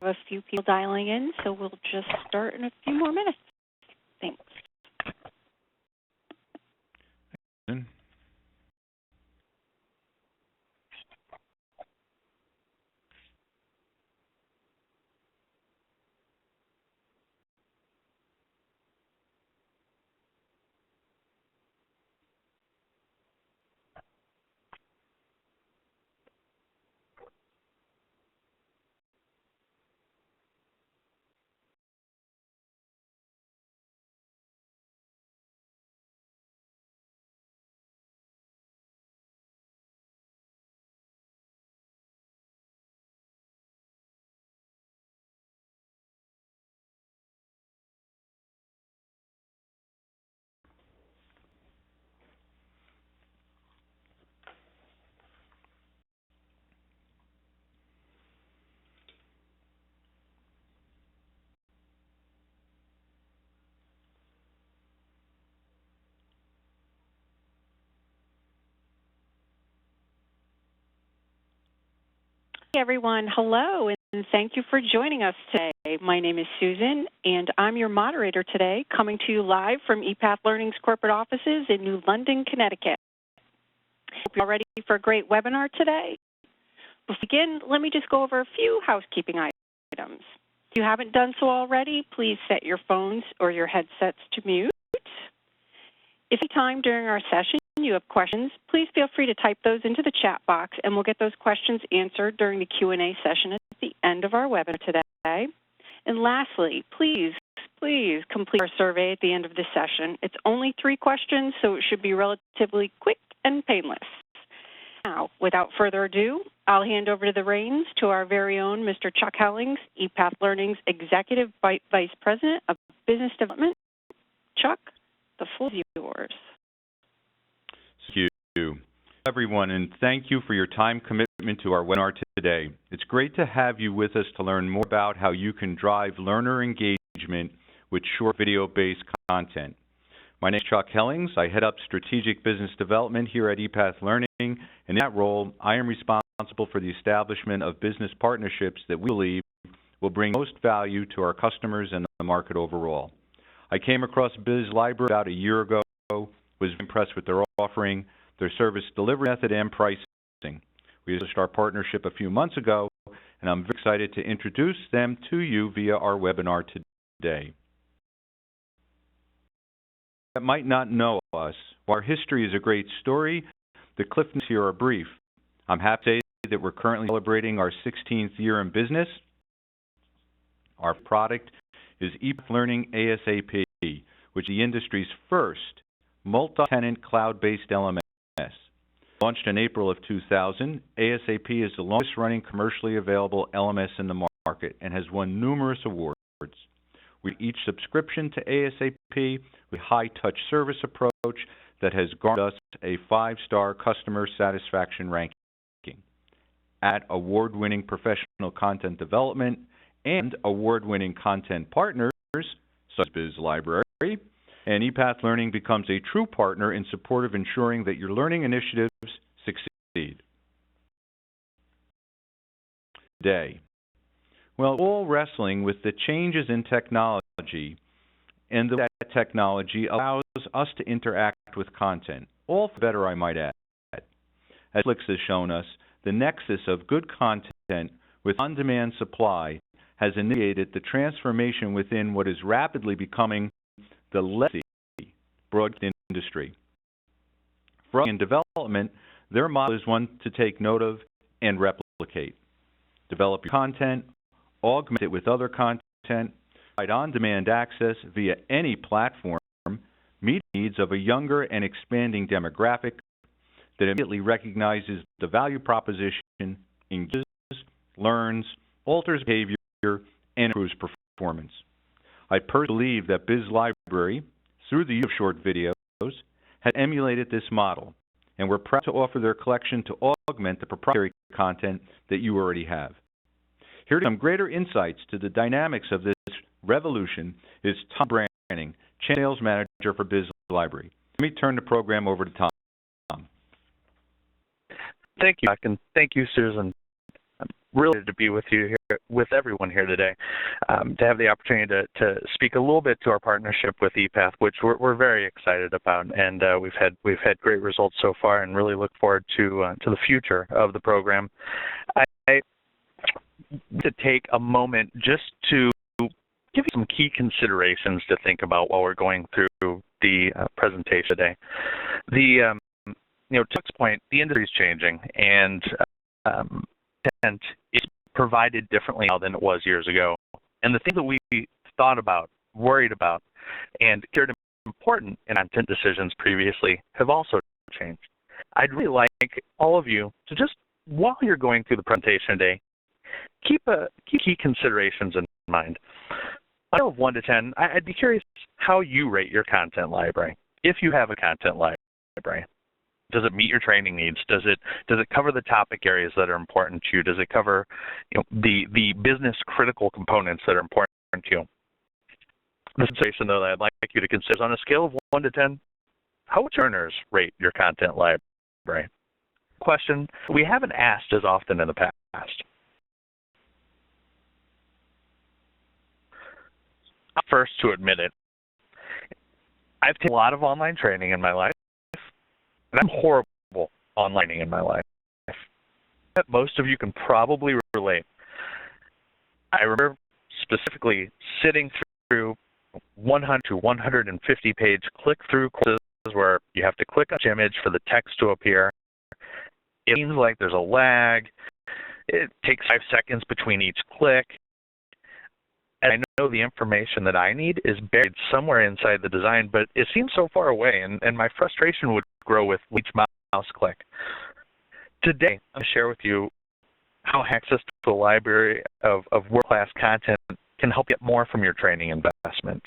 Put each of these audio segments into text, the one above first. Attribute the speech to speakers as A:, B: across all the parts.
A: a few people dialing in, so we'll just start in a few more minutes. Thanks. Hey everyone, hello, and thank you for joining us today. My name is Susan, and I'm your moderator today, coming to you live from ePath Learning's corporate offices in New London, Connecticut. Hope you're all ready for a great webinar today. Before we begin, let me just go over a few housekeeping items. If you haven't done so already, please set your phones or your headsets to mute. If any time during our session you have questions, please feel free to type those into the chat box, and we'll get those questions answered during the Q&A session at the end of our webinar today. And lastly, please complete our survey at the end of this session. It's only 3 questions, so it should be relatively quick and painless. Now, without further ado, I'll hand over to the reins to our very own Mr. Chuck Hellings, ePath Learning's Executive Vice President of Business Development. Chuck, the floor is yours.
B: Thank you, everyone, and thank you for your time commitment to our webinar today. It's great to have you with us to learn more about how you can drive learner engagement with short video-based content. My name is Chuck Hellings. I head up Strategic Business Development here at ePath Learning, and in that role, I am responsible for the establishment of business partnerships that we believe will bring most value to our customers and the market overall. I came across BizLibrary about a year ago, was impressed with their offering, their service delivery method, and pricing. We established our partnership a few months ago, and I'm very excited to introduce them to you via our webinar today. That might not know us, while our history is a great story, the cliff notes here are brief. I'm happy to say that we're currently celebrating our 16th year in business. Our product is ePath Learning ASAP, which is the industry's first multi-tenant cloud-based LMS. Launched in April of 2000, ASAP is the longest-running commercially available LMS in the market and has won numerous awards. We each subscription to ASAP with a high-touch service approach that has garnered us a 5-star customer satisfaction ranking. At award-winning professional content development and award-winning content partners, such as BizLibrary, and ePath Learning becomes a true partner in support of ensuring that your learning initiatives succeed. Today, well, all wrestling with the changes in technology, and that technology allows us to interact with content, all for better, I might add. As Netflix has shown us, the nexus of good content with on-demand supply has initiated the transformation within what is rapidly becoming the legacy broadcast industry. For us in development, their model is one to take note of and replicate. Develop your content, augment it with other content, provide on-demand access via any platform, meet the needs of a younger and expanding demographic that immediately recognizes the value proposition, engages, learns, alters behavior, and improves performance. I personally believe that BizLibrary, through the use of short videos, has emulated this model, and we're proud to offer their collection to augment the proprietary content that you already have. Here to some greater insights to the dynamics of this revolution is Tom Branning, Sales Manager for BizLibrary. Let me turn the program over to Tom.
C: Thank you, Chuck, and thank you, Susan. really to be with you here, with everyone here today, to have the opportunity to speak a little bit to our partnership with ePath, which we're very excited about, and we've had great results so far, and really look forward to the future of the program. I to take a moment just to give you some key considerations to think about while we're going through the presentation today. To Chuck's point, the industry is changing, and content is provided differently now than it was years ago. And the things that we thought about, worried about, and cared important in content decisions previously have also changed. I'd really like all of you to just, while you're going through the presentation today, keep key considerations in mind. On a scale of 1 to 10, I'd be curious how you rate your content library, if you have a content library. Does it meet your training needs? Does it cover the topic areas that are important to you? Does it cover the business critical components that are important to you? The situation, though, that I'd like you to consider is on a scale of 1 to 10, how would learners rate your content library? Question we haven't asked as often in the past. I'm first to admit it. I've taken a lot of online training in my life, and I'm horrible online in my life. Most of you can probably relate. I remember specifically sitting through 100 to 150 page click-through courses where you have to click on each image for the text to appear. It seems like there's a lag. It takes 5 seconds between each click. And I know the information that I need is buried somewhere inside the design, but it seems so far away, and my frustration would grow with each mouse click. Today, I'm going to share with you how access to a library of world-class content can help get more from your training investment.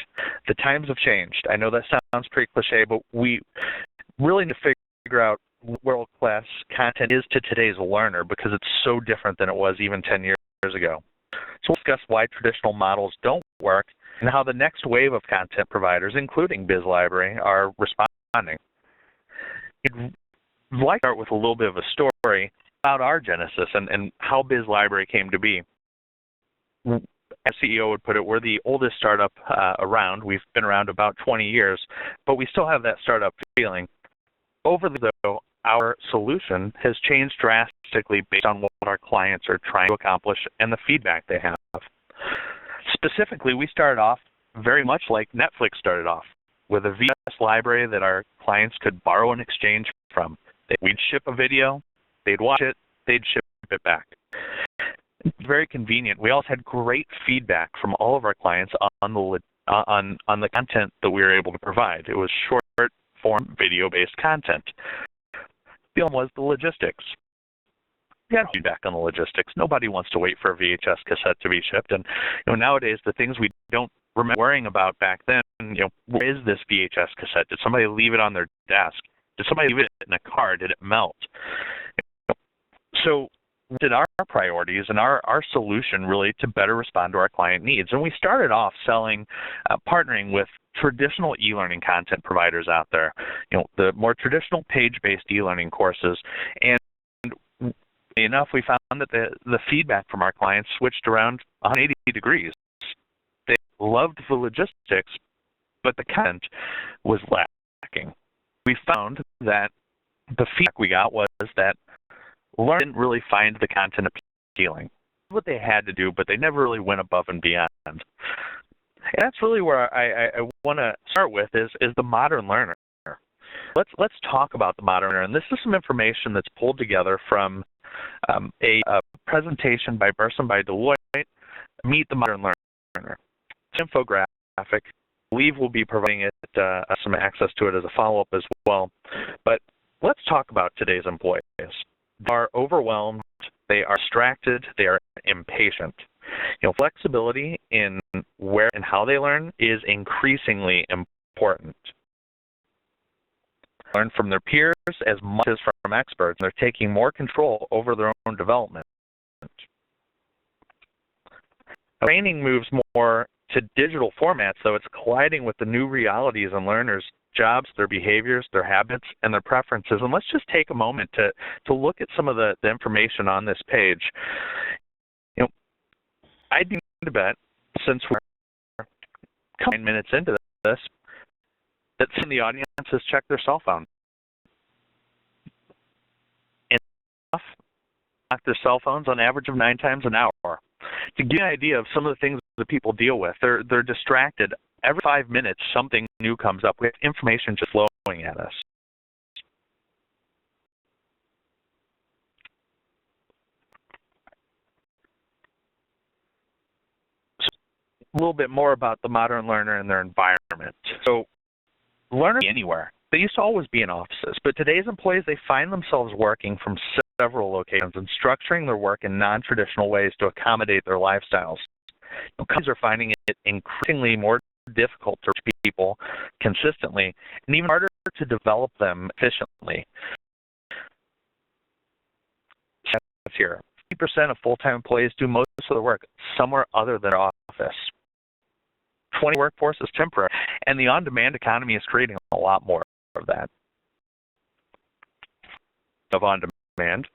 C: The times have changed. I know that sounds pretty cliche, but we really need to figure out what world-class content is to today's learner, because it's so different than it was even 10 years ago. So we'll discuss why traditional models don't work and how the next wave of content providers, including BizLibrary, are responding. I'd like to start with a little bit of a story about our genesis and how BizLibrary came to be. As CEO would put it, we're the oldest startup around. We've been around about 20 years, but we still have that startup feeling. Over the though, our solution has changed drastically based on what our clients are trying to accomplish and the feedback they have. Specifically, we started off very much like Netflix started off, with a VHS library that our clients could borrow and exchange from. We'd ship a video, they'd watch it, they'd ship it back. It's very convenient. We also had great feedback from all of our clients on the content that we were able to provide. It was short form video-based content. The other was the logistics. We had feedback on the logistics. Nobody wants to wait for a VHS cassette to be shipped. And nowadays, the things we don't remember worrying about back then, where is this VHS cassette? Did somebody leave it on their desk? Did somebody leave it in a car? Did it melt? So did our priorities and our solution really to better respond to our client needs. And we started off selling, partnering with traditional e-learning content providers out there, the more traditional page-based e-learning courses. And enough, we found that the feedback from our clients switched around 180 degrees. They loved the logistics, but the content was lacking. We found that the feedback we got was that learners didn't really find the content appealing. What they had to do, but they never really went above and beyond. And that's really where I want to start with is the modern learner. Let's talk about the modern learner. And this is some information that's pulled together from a presentation by Burson by Deloitte, Meet the Modern Learner. It's an infographic. I believe we'll be providing it some access to it as a follow-up as well. But let's talk about today's employees. They are overwhelmed, they are distracted, they are impatient. Flexibility in where and how they learn is increasingly important. Learn from their peers as much as from experts. They're taking more control over their own development. Training moves more to digital formats, though it's colliding with the new realities in learners' jobs, their behaviors, their habits, and their preferences. And let's just take a moment to look at some of the information on this page. I'd be willing to bet, since we're 9 minutes into this, that some of the audience has checked their cell phone. And check their cell phones on average of 9 times an hour. To give you an idea of some of the things that people deal with, they're distracted. Every 5 minutes, something new comes up with information just flowing at us. So, a little bit more about the modern learner and their environment. So, learners anywhere. They used to always be in offices, but today's employees, they find themselves working from several locations and structuring their work in non-traditional ways to accommodate their lifestyles. Companies are finding it increasingly more difficult to reach people consistently and even harder to develop them efficiently. Here, 50% of full-time employees do most of the work somewhere other than their office. 20% workforce is temporary, and the on-demand economy is creating a lot more of that. Of on-demand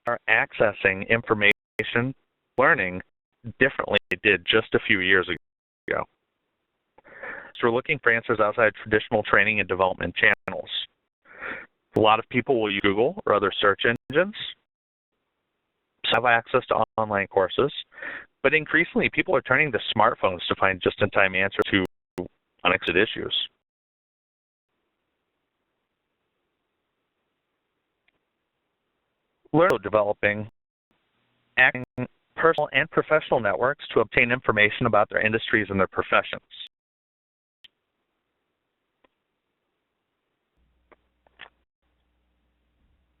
C: are accessing information, learning differently than they did just a few years ago. So we're looking for answers outside traditional training and development channels. A lot of people will use Google or other search engines, have access to online courses, but increasingly people are turning to smartphones to find just-in-time answers to unexpected issues. Learning, developing, acting personal and professional networks to obtain information about their industries and their professions.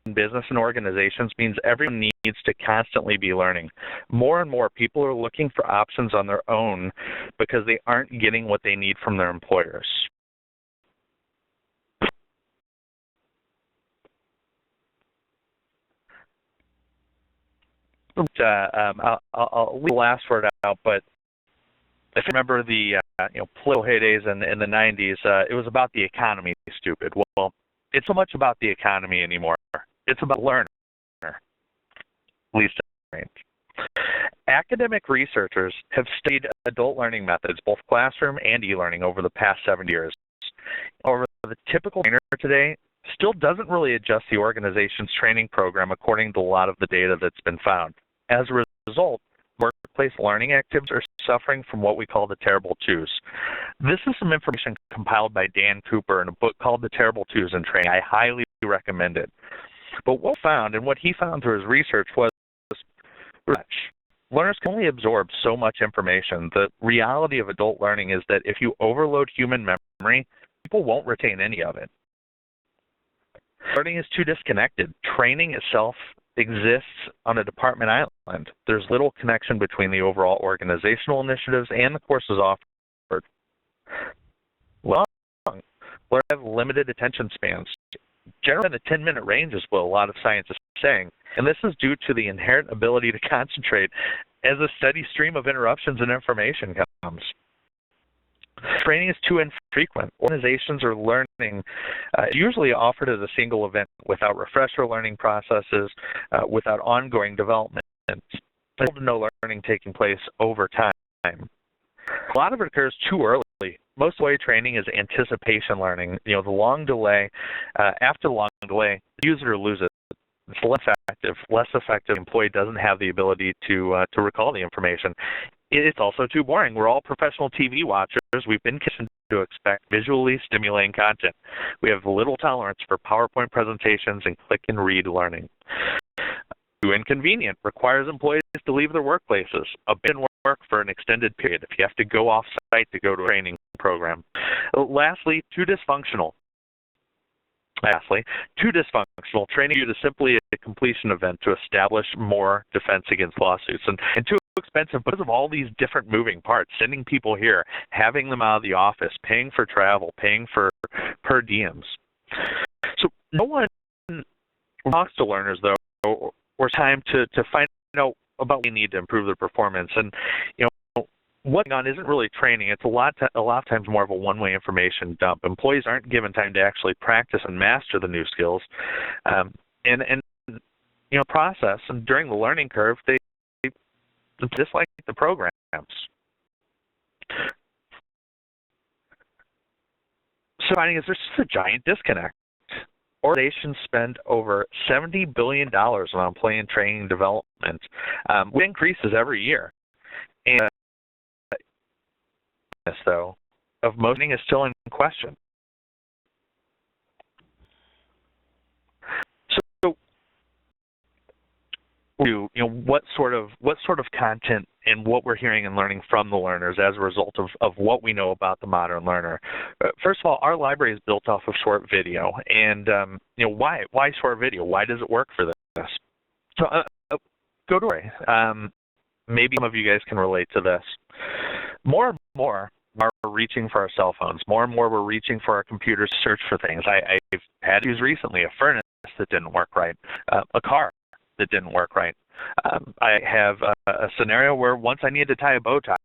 C: Business and organizations means everyone needs to constantly be learning. More and more people are looking for options on their own because they aren't getting what they need from their employers. I'll leave the last word out, but if you remember the political heydays in the 90s, it was about the economy, stupid. Well, it's so much about the economy anymore. It's about learner, at least in range. Academic researchers have studied adult learning methods, both classroom and e-learning, over the past 70 years. However, the typical trainer today still doesn't really adjust the organization's training program according to a lot of the data that's been found. As a result, workplace learning activities are suffering from what we call the terrible twos. This is some information compiled by Dan Cooper in a book called The Terrible Twos in Training. I highly recommend it. But what he found through his research was learners can only absorb so much information. The reality of adult learning is that if you overload human memory, people won't retain any of it. Learning is too disconnected. Training itself exists on a department island. There's little connection between the overall organizational initiatives and the courses offered. Learners have limited attention spans. Generally in the 10-minute range is what a lot of science is saying, and this is due to the inherent ability to concentrate as a steady stream of interruptions and information comes. Training is too infrequent. Organizations are learning usually offered as a single event without refresher learning processes, without ongoing development. Little to no learning taking place over time. A lot of it occurs too early. Most way training is anticipation learning. The long delay, after the long delay, the user loses it. It's less effective. The employee doesn't have the ability to recall the information. It's also too boring. We're all professional TV watchers. We've been conditioned to expect visually stimulating content. We have little tolerance for PowerPoint presentations and click and read learning. Too inconvenient. Requires employees to leave their workplaces, abandon work for an extended period if you have to go off-site to go to a training program. Lastly, too dysfunctional. Training you to simply a completion event to establish more defense against lawsuits. And too expensive because of all these different moving parts, sending people here, having them out of the office, paying for travel, paying for per diems. So no one talks to learners, though, or time to find out about what they need to improve their performance. And what's going on isn't really training. It's a lot of times more of a one-way information dump. Employees aren't given time to actually practice and master the new skills, and process. And during the learning curve, they just like the programs. So finding is there's just a giant disconnect. Organizations spend over $70 billion on employee and training development, which increases every year. And this, though, of motioning is still in question. So, what sort of content and what we're hearing and learning from the learners as a result of what we know about the modern learner? First of all, our library is built off of short video, and why short video? Why does it work for this? So, go to maybe some of you guys can relate to this. More and more are reaching for our cell phones. More and more we're reaching for our computers to search for things. I've had issues recently, a furnace that didn't work right, a car that didn't work right. I have a scenario where once I needed to tie a bow tie.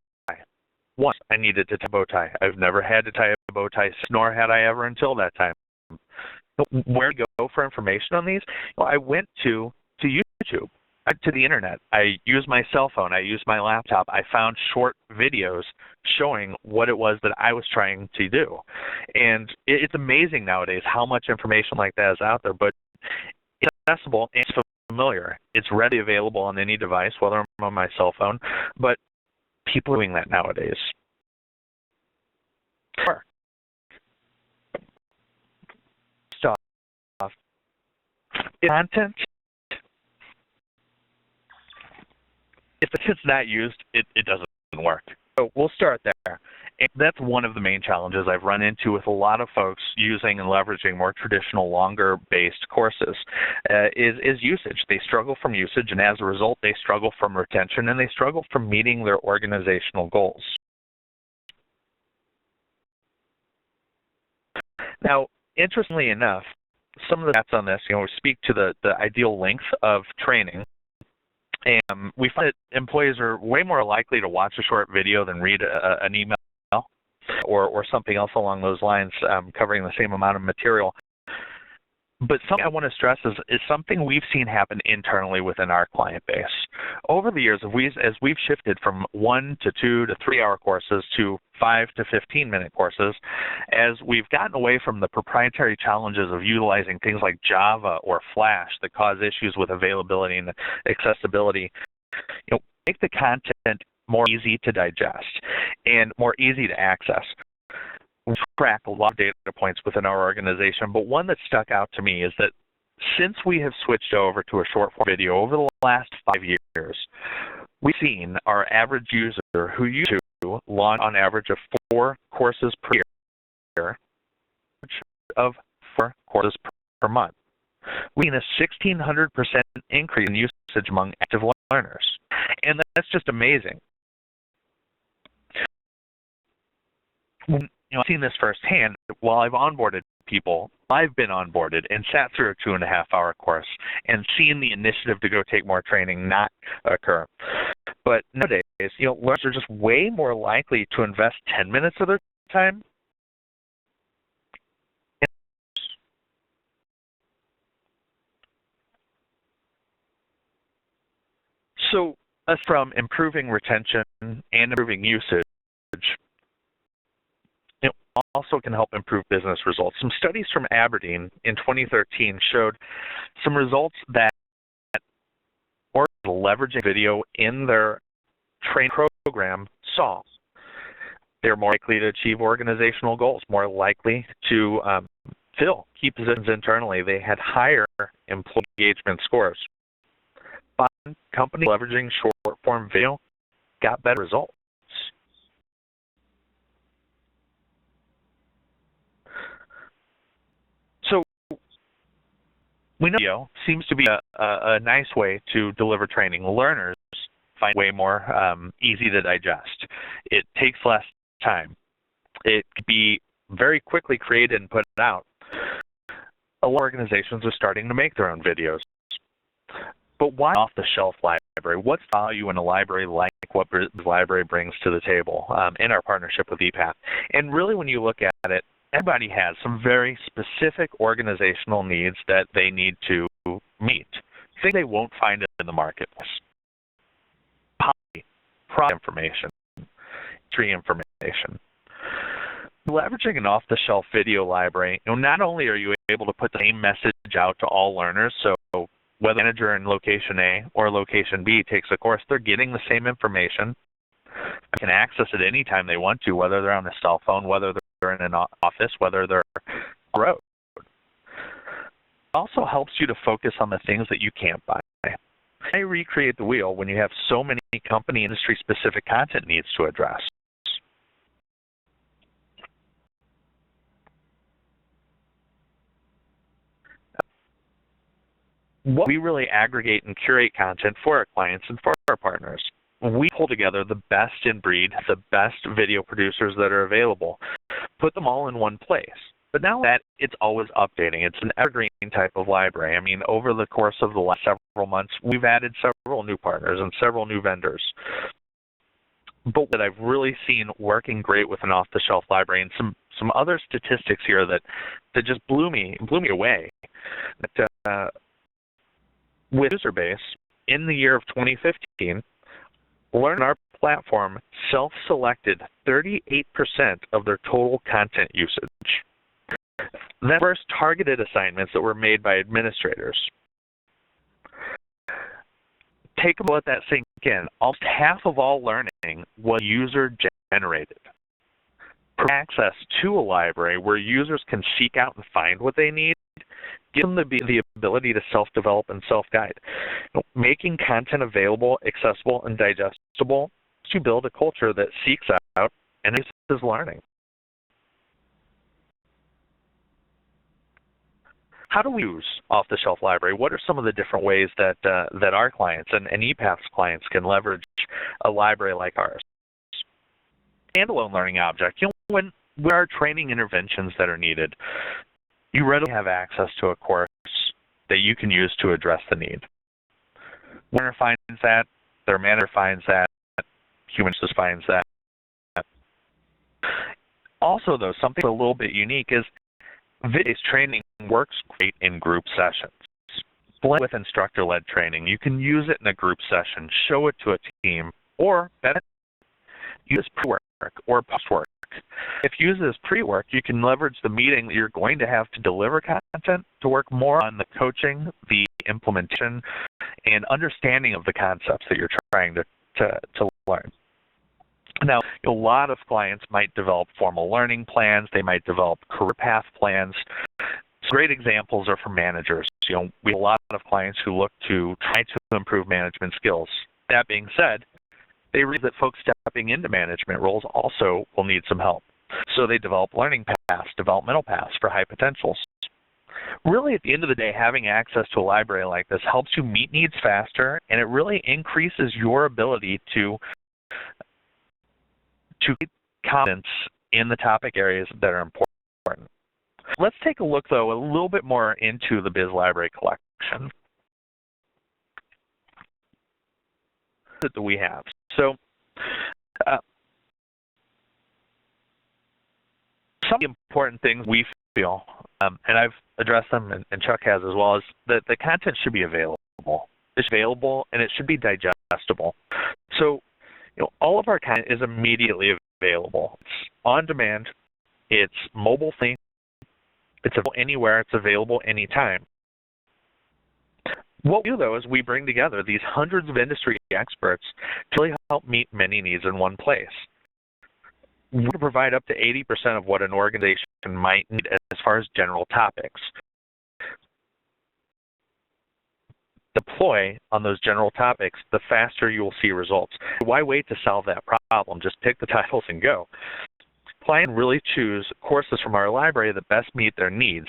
C: Once I needed to tie a bow tie. I've never had to tie a bow tie, nor had I ever until that time. Where to go for information on these? Well, I went to YouTube, to the internet. I used my cell phone. I used my laptop. I found short videos showing what it was that I was trying to do. And it's amazing nowadays how much information like that is out there, but it's accessible and it's familiar. It's readily available on any device, whether I'm on my cell phone, but people are doing that nowadays. Stuff. Content. If it's not used, it doesn't work. So we'll start there. And that's one of the main challenges I've run into with a lot of folks using and leveraging more traditional, longer-based courses is usage. They struggle from usage, and as a result, they struggle from retention, and they struggle from meeting their organizational goals. Now, interestingly enough, some of the stats on this, we speak to the ideal length of training. And we find that employees are way more likely to watch a short video than read an email or something else along those lines, covering the same amount of material. But something I want to stress is something we've seen happen internally within our client base. Over the years, as we've shifted from 1 to 2 to 3 hour courses to 5 to 15-minute courses, as we've gotten away from the proprietary challenges of utilizing things like Java or Flash that cause issues with availability and accessibility, make the content more easy to digest and more easy to access. We track a lot of data points within our organization, but one that stuck out to me is that since we have switched over to a short form video over the last 5 years, we've seen our average user who used to launch on average of 4 courses per year, of 4 courses per month. We've seen a 1,600% increase in usage among active learners, and that's just amazing. I've seen this firsthand. While I've onboarded people, I've been onboarded and sat through a 2.5 hour course and seen the initiative to go take more training not occur. But nowadays, learners are just way more likely to invest 10 minutes of their time. So, from improving retention and improving usage, also can help improve business results. Some studies from Aberdeen in 2013 showed some results that leveraging video in their training program saw. They're more likely to achieve organizational goals, more likely to fill key positions internally. They had higher employee engagement scores. But companies leveraging short-form video got better results. We know video seems to be a nice way to deliver training. Learners find it way more easy to digest. It takes less time. It can be very quickly created and put out. A lot of organizations are starting to make their own videos. But why off-the-shelf library? What's value in a library like what BizLibrary brings to the table in our partnership with ePath? And really, when you look at it, everybody has some very specific organizational needs that they need to meet. Things they won't find in the marketplace. Policy, product information, tree information. Leveraging an off-the-shelf video library, not only are you able to put the same message out to all learners, so whether a manager in location A or location B takes a course, they're getting the same information. They can access it anytime they want to, whether they're on a cell phone, whether they're in an office, whether they're on the road. It also helps you to focus on the things that you can't buy. Why recreate the wheel when you have so many company industry-specific content needs to address? We really aggregate and curate content for our clients and for our partners. We pull together the best in breed, the best video producers that are available, put them all in one place. But now that it's always updating, it's an evergreen type of library. I mean, over the course of the last several months, we've added several new partners and several new vendors. But what I've really seen working great with an off-the-shelf library, and some other statistics here that just blew me away. That, with user base, in the year of 2015, Learn on our platform self-selected 38% of their total content usage. Then first targeted assignments that were made by administrators. Take a let that sink in. Almost half of all learning was user-generated. Access to a library where users can seek out and find what they need, give them the ability to self-develop and self-guide. Making content available, accessible, and digestible to build a culture that seeks out and is learning. How do we use off-the-shelf library? What are some of the different ways that that our clients and ePath's clients can leverage a library like ours? Standalone learning object. When there are training interventions that are needed, you readily have access to a course that you can use to address the need. Learner finds that, their manager finds that, human just finds that. Also, though, something a little bit unique is video-based training works great in group sessions. Blend with instructor-led training. You can use it in a group session, show it to a team, or better, use pre-work or post-work. If used as pre-work, you can leverage the meeting that you're going to have to deliver content to work more on the coaching, the implementation, and understanding of the concepts that you're trying to learn. Now, a lot of clients might develop formal learning plans. They might develop career path plans. Some great examples are from managers. We have a lot of clients who look to try to improve management skills. That being said, they realize that folks stepping into management roles also will need some help. So they develop learning paths, developmental paths for high potentials. Really, at the end of the day, having access to a library like this helps you meet needs faster, and it really increases your ability to get competence in the topic areas that are important. Let's take a look, though, a little bit more into the BizLibrary collection that we have. So, some of the important things we feel, and I've addressed them, and Chuck has as well, is that the content should be available. It's available, and it should be digestible. So, all of our content is immediately available. It's on demand. It's mobile friendly. It's available anywhere. It's available anytime. What we do, though, is we bring together these hundreds of industry experts to really help meet many needs in one place. We provide up to 80% of what an organization might need as far as general topics. Deploy on those general topics, the faster you will see results. Why wait to solve that problem? Just pick the titles and go. Clients really choose courses from our library that best meet their needs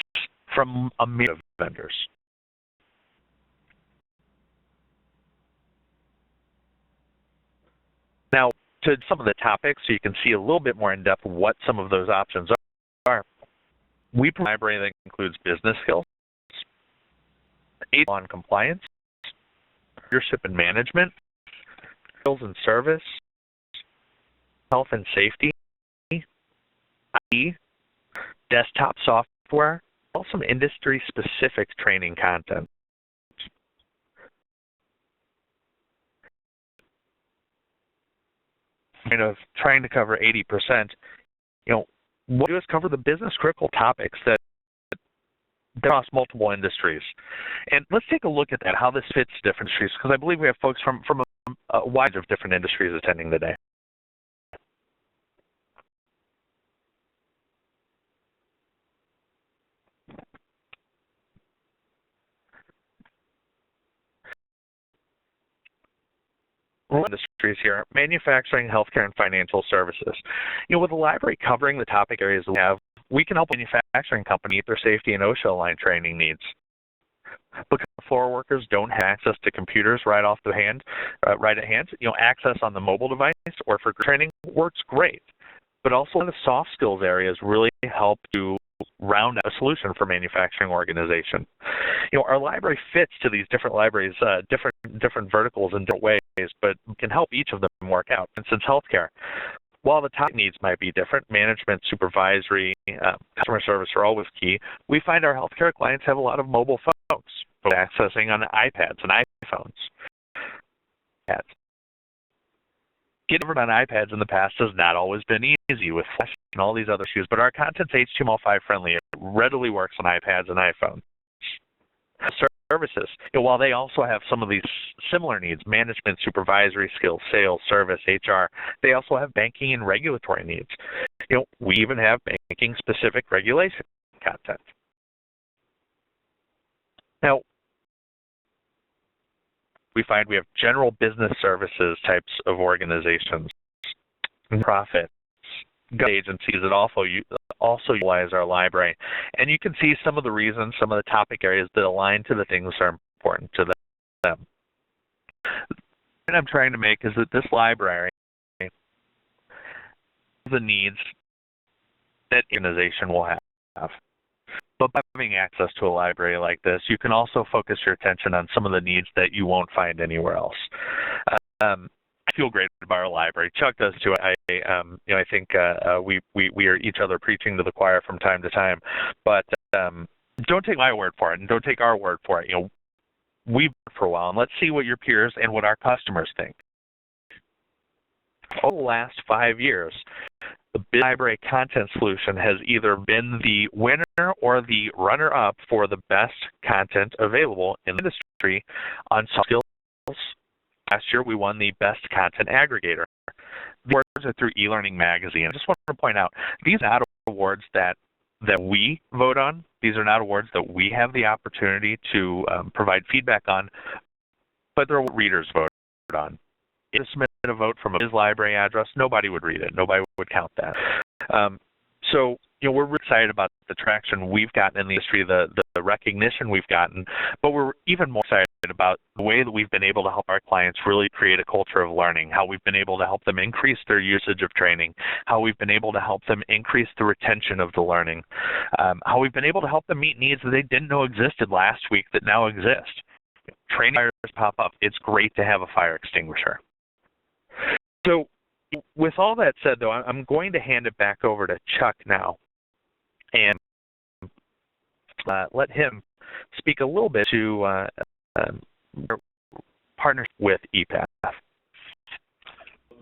C: from a myriad of vendors. Now, to some of the topics, so you can see a little bit more in depth what some of those options are. We provide a library that includes business skills, on compliance, leadership and management, sales and service, health and safety, IT, desktop software, also some industry-specific training content. point of trying to cover 80%, what we do is cover the business critical topics that across multiple industries. And let's take a look at that, how this fits different industries, because I believe we have folks from a wide range of different industries attending today. Industries here: manufacturing, healthcare, and financial services. With the library covering the topic areas we have, we can help manufacturing companies meet their safety and OSHA-aligned training needs. Because floor workers don't have access to computers right at hand, access on the mobile device or for training works great. But also the soft skills areas really help to round out a solution for manufacturing organization. Our library fits to these different libraries, different verticals in different ways, but can help each of them work out. For instance, healthcare. While the top needs might be different, management, supervisory, customer service are always key. We find our healthcare clients have a lot of mobile phones, accessing on iPads and iPhones. Getting over on iPads in the past has not always been easy with Flash and all these other issues, but our content's HTML5 friendly. It readily works on iPads and iPhones. Services, while they also have some of these similar needs, management, supervisory skills, sales, service, HR, they also have banking and regulatory needs. We even have banking-specific regulation content. Now, we find we have general business services types of organizations, profits, agencies that also utilize our library. And you can see some of the reasons, some of the topic areas that align to the things that are important to them. The point I'm trying to make is that this library, the needs that organization will have. But by having access to a library like this, you can also focus your attention on some of the needs that you won't find anywhere else. I feel great about our library. Chuck does too. I think we are each other preaching to the choir from time to time. But don't take my word for it, and don't take our word for it. We've worked for a while, and let's see what your peers and what our customers think. Over the last 5 years, the BizLibrary content solution has either been the winner or the runner-up for the best content available in the industry on soft skills. Last year, we won the Best Content Aggregator. The awards are through eLearning Magazine. I just want to point out, these are not awards that we vote on. These are not awards that we have the opportunity to provide feedback on, but they're what readers vote on. If you submit a vote from a BizLibrary address, nobody would read it. Nobody would count that. So we're really excited about the traction we've gotten in the industry, the recognition we've gotten, but we're even more excited about the way that we've been able to help our clients really create a culture of learning, how we've been able to help them increase their usage of training, how we've been able to help them increase the retention of the learning, how we've been able to help them meet needs that they didn't know existed last week that now exist. Training fires pop up. It's great to have a fire extinguisher. So with all that said, though, I'm going to hand it back over to Chuck now and let him speak a little bit to partnership with ePath.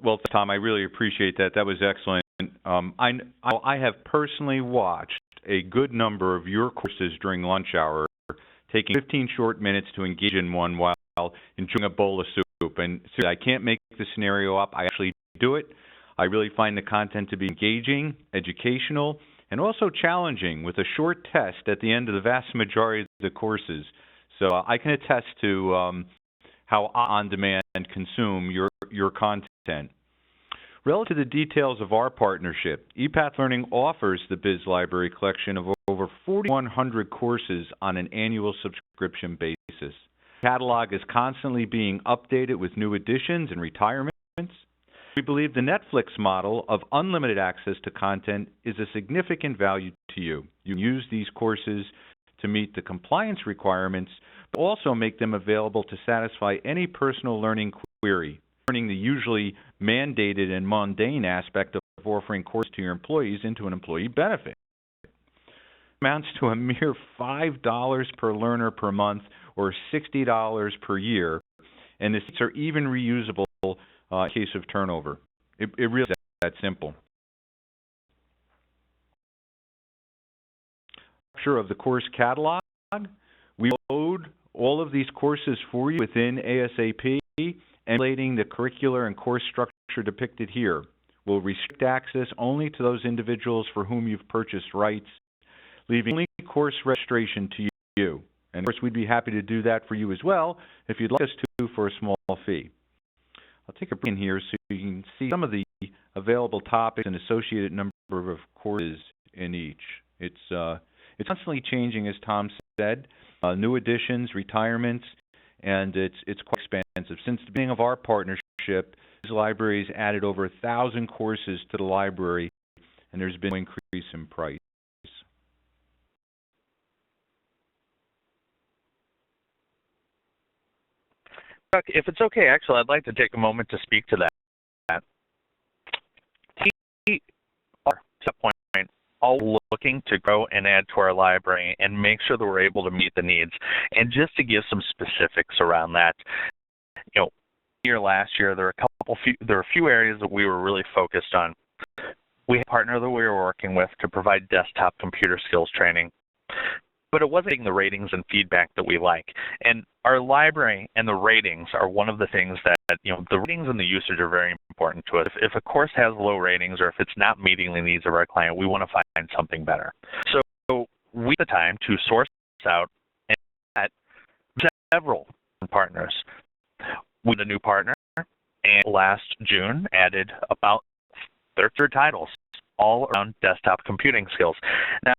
B: Well, Tom, I really appreciate that. That was excellent. I have personally watched a good number of your courses during lunch hour, taking 15 short minutes to engage in one while enjoying a bowl of soup. And seriously, I can't make the scenario up. I actually do it. I really find the content to be engaging, educational, and also challenging, with a short test at the end of the vast majority of the courses. So I can attest to how on-demand consume your content. Relative to the details of our partnership, ePath Learning offers the BizLibrary collection of over 4,100 courses on an annual subscription basis. The catalog is constantly being updated with new additions and retirements. We believe the Netflix model of unlimited access to content is a significant value to you. You use these courses to meet the compliance requirements, but also make them available to satisfy any personal learning query, turning the usually mandated and mundane aspect of offering courses to your employees into an employee benefit. It amounts to a mere $5 per learner per month, or $60 per year, and the seats are even reusable in case of turnover. It really is that simple. Structure of the course catalog. We load all of these courses for you within ASAP, emulating the curricular and course structure depicted here. We'll restrict access only to those individuals for whom you've purchased rights, leaving only course registration to you. And of course, we'd be happy to do that for you as well if you'd like us to for a small fee. I'll take a break in here so you can see some of the available topics and associated number of courses in each. It's constantly changing, as Tom said. New additions, retirements, and it's quite expansive. Since the beginning of our partnership, BizLibrary has added over 1,000 courses to the library, and there's been no increase in price.
C: Chuck, if it's okay, actually, I'd like to take a moment to speak to that. We are, to that point, all looking to grow and add to our library and make sure that we're able to meet the needs. And just to give some specifics around that, last year there were a few areas that we were really focused on. We had a partner that we were working with to provide desktop computer skills training, but it wasn't getting the ratings and feedback that we like. And our library and the ratings are one of the things that, the ratings and the usage are very important to us. If a course has low ratings or if it's not meeting the needs of our client, we want to find something better. So we took the time to source out and add several partners. We had a new partner, and last June added about 30 titles, all around desktop computing skills.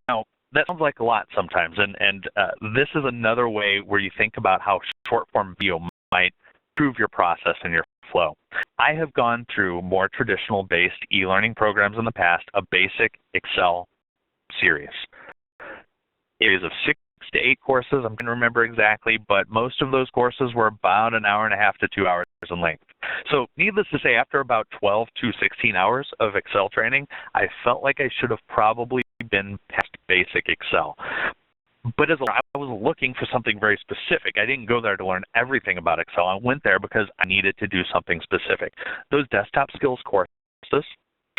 C: Now, that sounds like a lot sometimes, and this is another way where you think about how short-form video might improve your process and your flow. I have gone through more traditional-based e-learning programs in the past, a basic Excel series. Series of 6 to 8 courses, I'm going to remember exactly, but most of those courses were about an hour and a half to 2 hours in length. So needless to say, after about 12 to 16 hours of Excel training, I felt like I should have probably been past basic Excel. But as I was looking for something very specific, I didn't go there to learn everything about Excel. I went there because I needed to do something specific. Those desktop skills courses,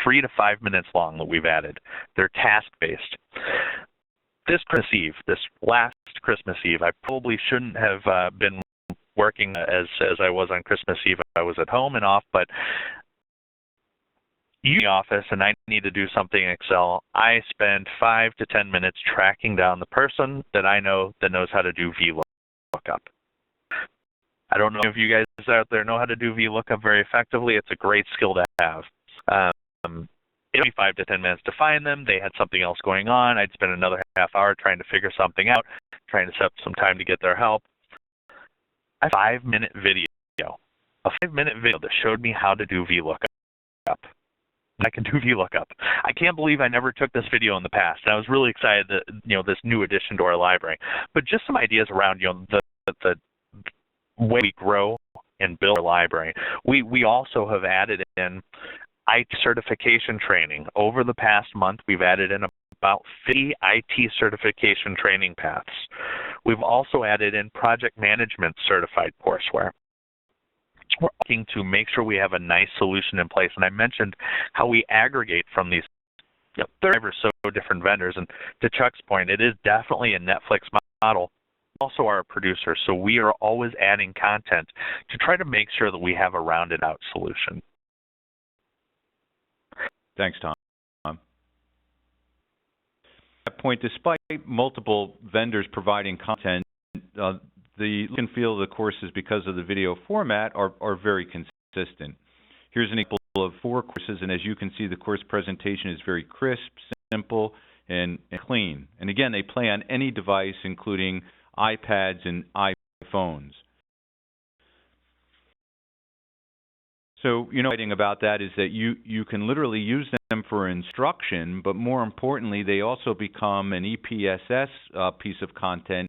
C: 3 to 5 minutes long that we've added, they're task-based. This last Christmas Eve, I probably shouldn't have been working as I was on Christmas Eve. I was at home and off, but in the office and I need to do something in Excel, I spend 5 to 10 minutes tracking down the person that I know that knows how to do VLOOKUP. I don't know if you guys out there know how to do VLOOKUP very effectively. It's a great skill to have. It took me 5 to 10 minutes to find them. They had something else going on. I'd spend another half hour trying to figure something out, trying to set up some time to get their help. A 5-minute video that showed me how to do VLOOKUP. I can do VLOOKUP. I can't believe I never took this video in the past. And I was really excited that this new addition to our library. But just some ideas around the way we grow and build our library. We also have added in IT certification training. Over the past month, we've added in about 50 IT certification training paths. We've also added in project management certified courseware. We're looking to make sure we have a nice solution in place. And I mentioned how we aggregate from these 35 or so different vendors. And to Chuck's point, it is definitely a Netflix model. Also our producer, so we are always adding content to try to make sure that we have a rounded out solution.
B: Thanks, Tom. At that point, despite multiple vendors providing content, the look and feel of the courses, because of the video format, are very consistent. Here's an example of 4 courses, and as you can see, the course presentation is very crisp, simple, and clean. And again, they play on any device, including iPads and iPhones. So, writing about that is that you can literally use them for instruction, but more importantly, they also become an EPSS piece of content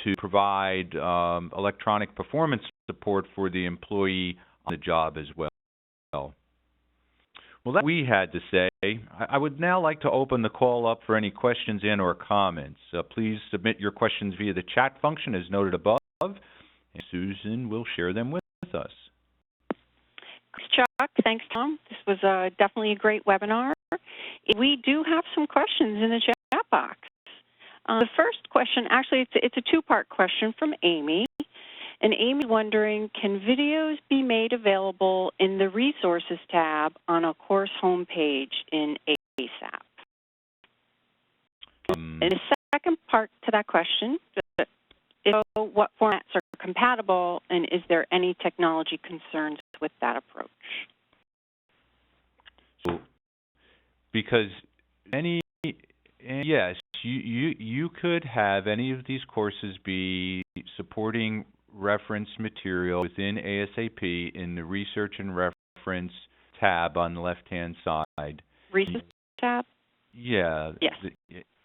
B: to provide electronic performance support for the employee on the job as well. Well, that's what we had to say. I would now like to open the call up for any questions and or comments. Please submit your questions via the chat function as noted above, and Susan will share them with us.
A: Chuck. Thanks, Tom. This was definitely a great webinar. We do have some questions in the chat box. The first question, actually, it's a two-part question from Amy. And Amy's wondering, can videos be made available in the Resources tab on a course homepage in ASAP? And the second part to that question, is what formats are compatible, and is there any technology concerns with that approach?
B: So, because yes, you could have any of these courses be supporting reference material within ASAP in the Research and Reference tab on the left-hand side.
A: Resources tab?
B: Yeah.
A: Yes.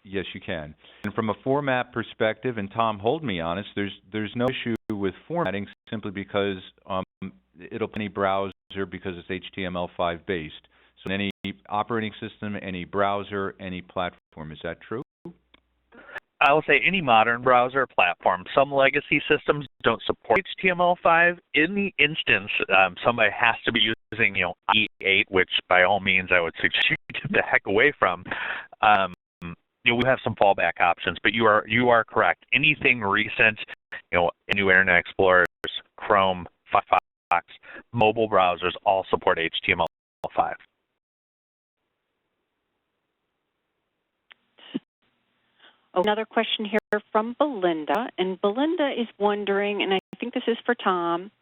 B: Yes, you can. And from a format perspective, and Tom, hold me honest, there's no issue with formatting simply because it'll be any browser because it's HTML5 based. So any operating system, any browser, any platform. Is that true?
C: I will say any modern browser platform. Some legacy systems don't support HTML5. In the instance, somebody has to be using, E8, which by all means I would suggest you get the heck away from. We have some fallback options, but you are correct. Anything recent, new Internet Explorers, Chrome, Firefox, mobile browsers all support HTML5.
A: Another question here from Belinda, and Belinda is wondering, and I think this is for Tom,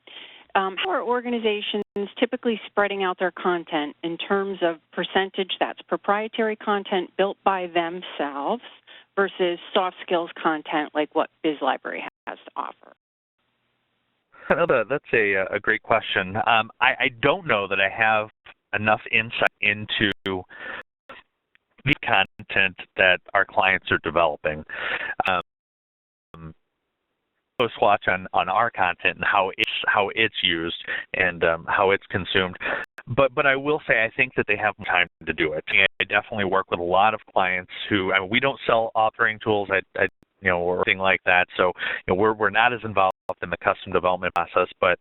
A: how are organizations typically spreading out their content in terms of percentage that's proprietary content built by themselves versus soft skills content like what BizLibrary has to offer?
C: That's a great question. I don't know that I have enough insight into the content that our clients are developing. Close watch on our content and how it's used and how it's consumed. But I will say I think that they have time to do it. I definitely work with a lot of clients who we don't sell authoring tools, or anything like that. So we're not as involved in the custom development process. But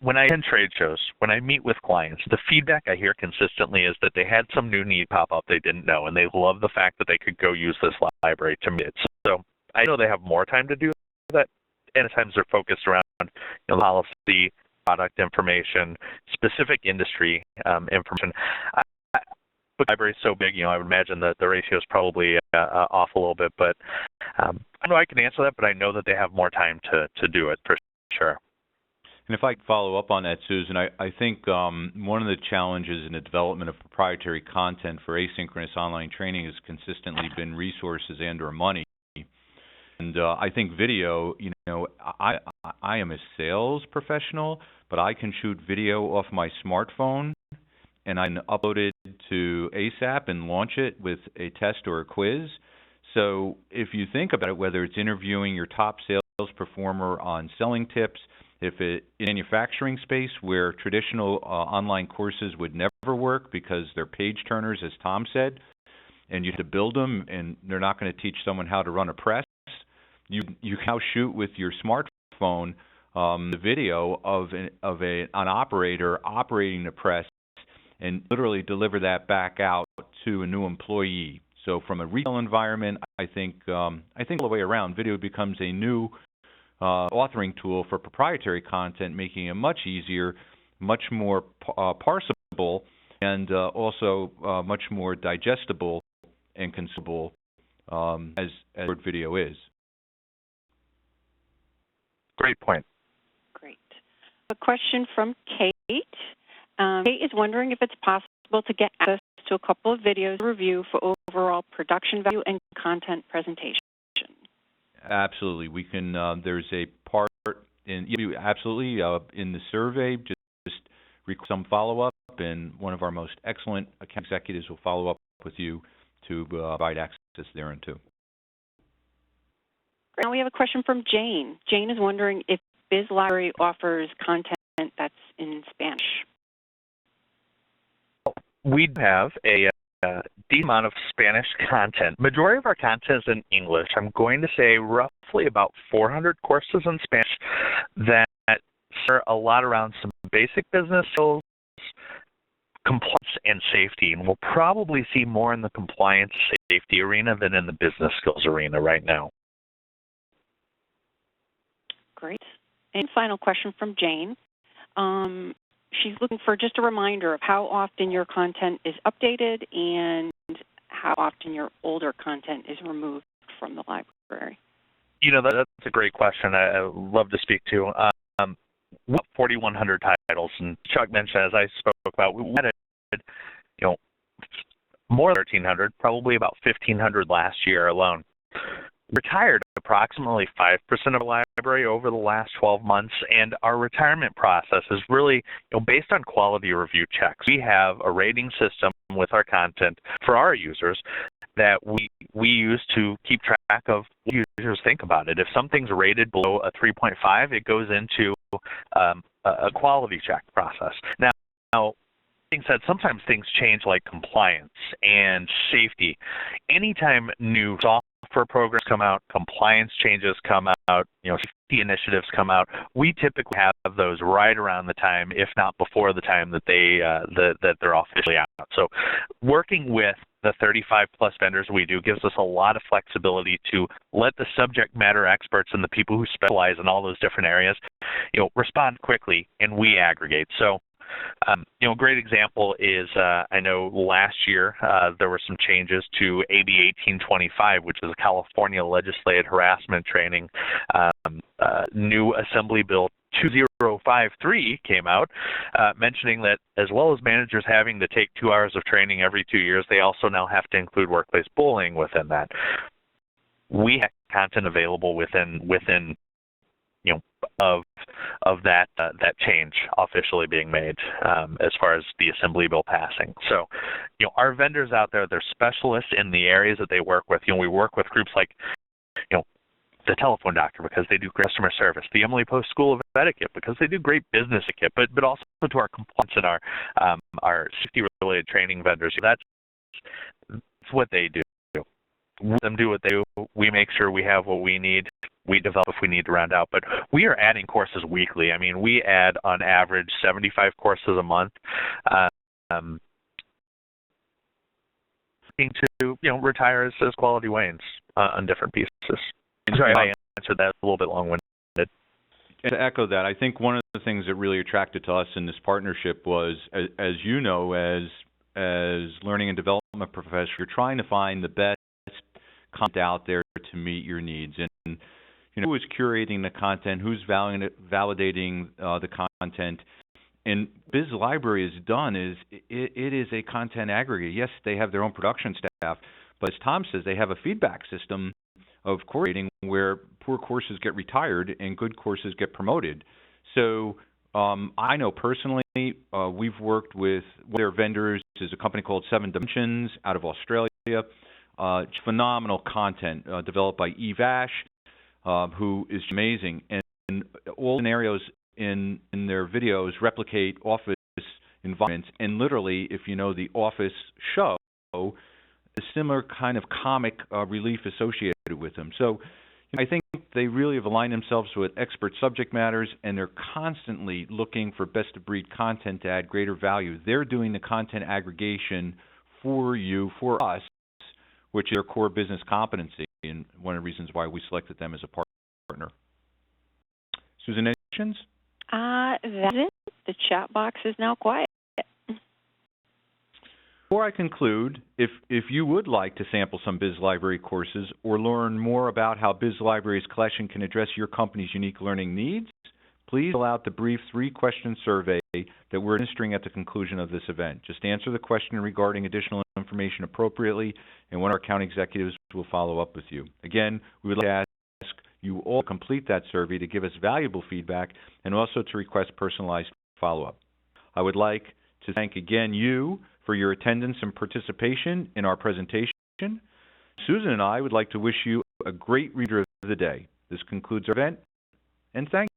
C: when I attend trade shows, when I meet with clients, the feedback I hear consistently is that they had some new need pop up they didn't know, and they love the fact that they could go use this library to meet it. So I know they have more time to do that, and at times they're focused around policy, product information, specific industry information. The library is so big, I would imagine that the ratio is probably off a little bit, but I know I can answer that, but I know that they have more time to do it for sure.
B: And if I could follow up on that, Susan, I think one of the challenges in the development of proprietary content for asynchronous online training has consistently been resources and or money. And I think video, I am a sales professional, but I can shoot video off my smartphone and I can upload it to ASAP and launch it with a test or a quiz. So if you think about it, whether it's interviewing your top sales performer on selling tips, if it in manufacturing space where traditional online courses would never work because they're page turners, as Tom said, and you have to build them and they're not going to teach someone how to run a press, you now shoot with your smartphone the video of an operator operating the press and literally deliver that back out to a new employee. So from a retail environment, I think all the way around, video becomes a new authoring tool for proprietary content, making it much easier, much more parsable, and also much more digestible and consumable as video is.
C: Great point.
A: Great. A question from Kate. Kate is wondering if it's possible to get access to a couple of videos to review for overall production value and content presentation.
B: Absolutely. We can, there's a part in the survey, just request some follow-up, and one of our most excellent account executives will follow up with you to provide access there and too.
A: Now we have a question from Jane. Jane is wondering if BizLibrary offers content that's in Spanish.
C: We have a decent amount of Spanish content. Majority of our content is in English. I'm going to say roughly about 400 courses in Spanish that are a lot around some basic business skills, compliance, and safety. And we'll probably see more in the compliance safety arena than in the business skills arena right now.
A: Great. And final question from Jane. She's looking for just a reminder of how often your content is updated and how often your older content is removed from the library.
C: You know, that's a great question. I love to speak to. What 4,100 titles, and Chuck mentioned, as I spoke about, we added, more than 1,300, probably about 1,500 last year alone. Retired approximately 5% of our library over the last 12 months, and our retirement process is really based on quality review checks. We have a rating system with our content for our users that we use to keep track of what users think about it. If something's rated below a 3.5, it goes into a quality check process. Now, being said, sometimes things change, like compliance and safety. Anytime new software programs come out, compliance changes come out, safety initiatives come out, we typically have those right around the time, if not before the time that they're officially out. So working with the 35 plus vendors we do gives us a lot of flexibility to let the subject matter experts and the people who specialize in all those different areas, respond quickly, and we aggregate. So a great example is I know last year there were some changes to AB 1825, which is a California legislative harassment training. New Assembly Bill 2053 came out, mentioning that as well as managers having to take 2 hours of training every 2 years, they also now have to include workplace bullying within that. We have content available within of that change officially being made as far as the Assembly Bill passing. So, our vendors out there, they're specialists in the areas that they work with. We work with groups like, the Telephone Doctor, because they do customer service, the Emily Post School of Etiquette, because they do great business etiquette, but also to our compliance and our safety-related training vendors. That's what they do. We let them do what they do. We make sure we have what we need. We develop if we need to round out. But we are adding courses weekly. I mean, we add on average 75 courses a month. To retire as quality wanes on different pieces. Sorry, I answered that a little bit long-winded.
B: To echo that, I think one of the things that really attracted to us in this partnership was, as you know, as learning and development professionals, you're trying to find the best content out there to meet your needs. And who is curating the content, who's validating the content. And BizLibrary has done is it is a content aggregator. Yes, they have their own production staff, but as Tom says, they have a feedback system of coordinating where poor courses get retired and good courses get promoted. So I know personally we've worked with their vendors. There's a company called 7 Dimensions out of Australia. Phenomenal content developed by eVash, who is amazing. And all scenarios in their videos replicate office environments. And literally, if you know the Office show, a similar kind of comic relief associated with them. So I think they really have aligned themselves with expert subject matters, and they're constantly looking for best-of-breed content to add greater value. They're doing the content aggregation for you, for us, which is their core business competency, and one of the reasons why we selected them as a partner. Susan, any questions?
A: That's it. The chat box is now quiet.
B: Before I conclude, if you would like to sample some BizLibrary courses or learn more about how BizLibrary's collection can address your company's unique learning needs, please fill out the brief 3-question survey that we're administering at the conclusion of this event. Just answer the question regarding additional information appropriately, and one of our account executives will follow up with you. Again, we would like to ask you all to complete that survey to give us valuable feedback and also to request personalized follow-up. I would like to thank again you for your attendance and participation in our presentation. Susan and I would like to wish you a great reader of the day. This concludes our event, and thank you.